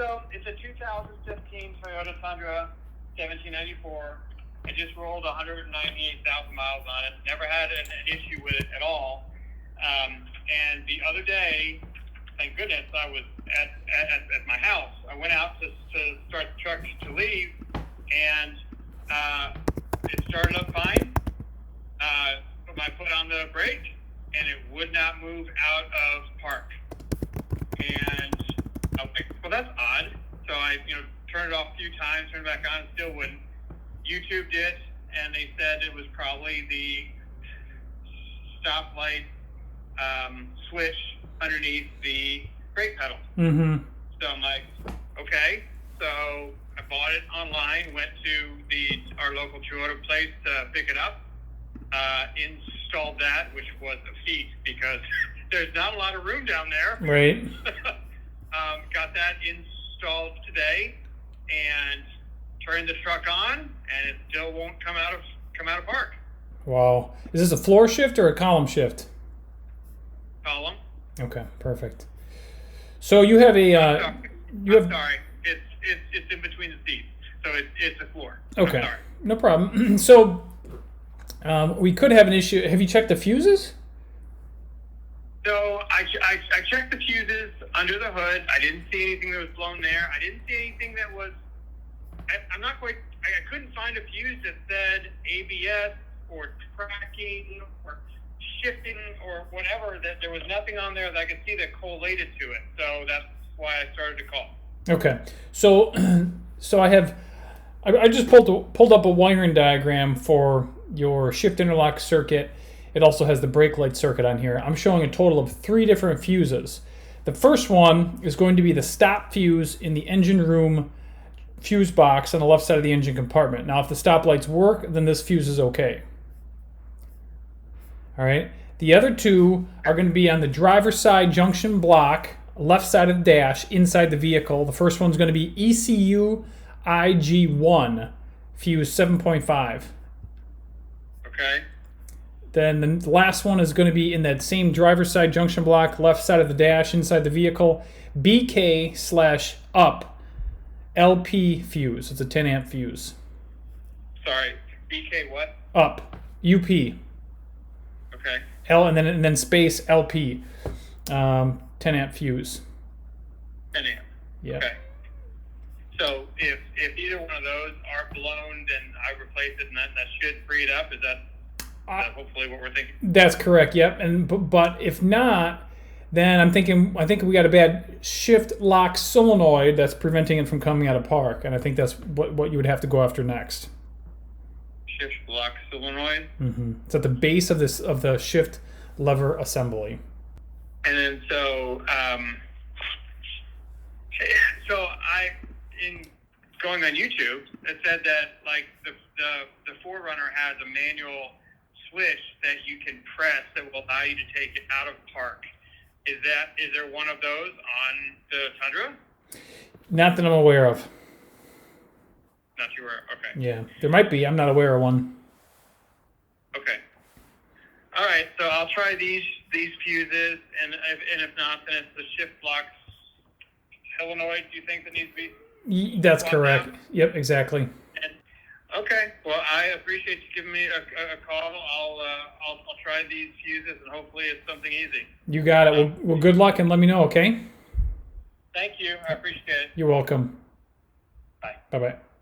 so it's a 2015 Toyota Tundra, 1794. I just rolled 198,000 miles on it. Never had an issue with it at all. And the other day, thank goodness, I was at my house. I went out to start the truck to leave, and it started up fine. Put my foot on the brake, and it would not move out of park. And I was like, well, that's odd. So I, turned it off a few times, turned it back on, still wouldn't. YouTubed it, and they said it was probably the stoplight switch underneath the brake pedal. Mm-hmm. So I'm like, okay. So I bought it online, went to our local Toyota place to pick it up, installed that, which was a feat because there's not a lot of room down there. Right. Got that installed today and turned the truck on, and it still won't come out of park. Wow. Is this a floor shift or a column shift? Column. Okay, perfect. So you have a sorry. It's in between the seats, so it's a floor. Okay, I'm sorry. No problem. So we could have an issue. Have you checked the fuses? So I checked the fuses under the hood. I didn't see anything that was blown there. I didn't see anything that was. I'm not quite. I couldn't find a fuse that said ABS or tracking or shifting or whatever. That there was nothing on there that I could see that collated to it. So that's why I started to call. Okay, so I just pulled up a wiring diagram for your shift interlock circuit. It also has the brake light circuit on here. I'm showing a total of 3 different fuses. The first one is going to be the stop fuse in the engine room fuse box on the left side of the engine compartment. Now, if the stop lights work, then this fuse is okay. All right. The other 2 are going to be on the driver's side junction block, left side of the dash, inside the vehicle. The first one's going to be ECU IG1, fuse 7.5. Okay. Then the last one is going to be in that same driver's side junction block, left side of the dash, inside the vehicle, BK/up LP fuse. It's a 10 amp fuse. Sorry, BK what? Up, UP. Okay. L and then space LP, 10 amp fuse. 10 amp. Yeah. Okay. So if either one of those are blown, then I replace it, and that should free it up. Is that hopefully what we're thinking? That's correct. Yep. And but if not, then I think we got a bad shift lock solenoid that's preventing it from coming out of park, and I think that's what you would have to go after next. Shift lock solenoid. Mm-hmm. It's at the base of the shift lever assembly. And then so in going on YouTube, it said that like the Forerunner has a manual switch that you can press that will allow you to take it out of park. Is there one of those on the Tundra? Not that I'm aware of. Not you aware. Okay. Yeah, there might be. I'm not aware of one. Okay. All right. So I'll try these fuses, and if not, then it's the shift lock solenoid. Do you think that needs to be? That's correct. Down? Yep, exactly. Okay. Well, I appreciate you giving me a call. I'll try these fuses, and hopefully it's something easy. You got it. Well, good luck, and let me know, okay? Thank you. I appreciate it. You're welcome. Bye. Bye-bye.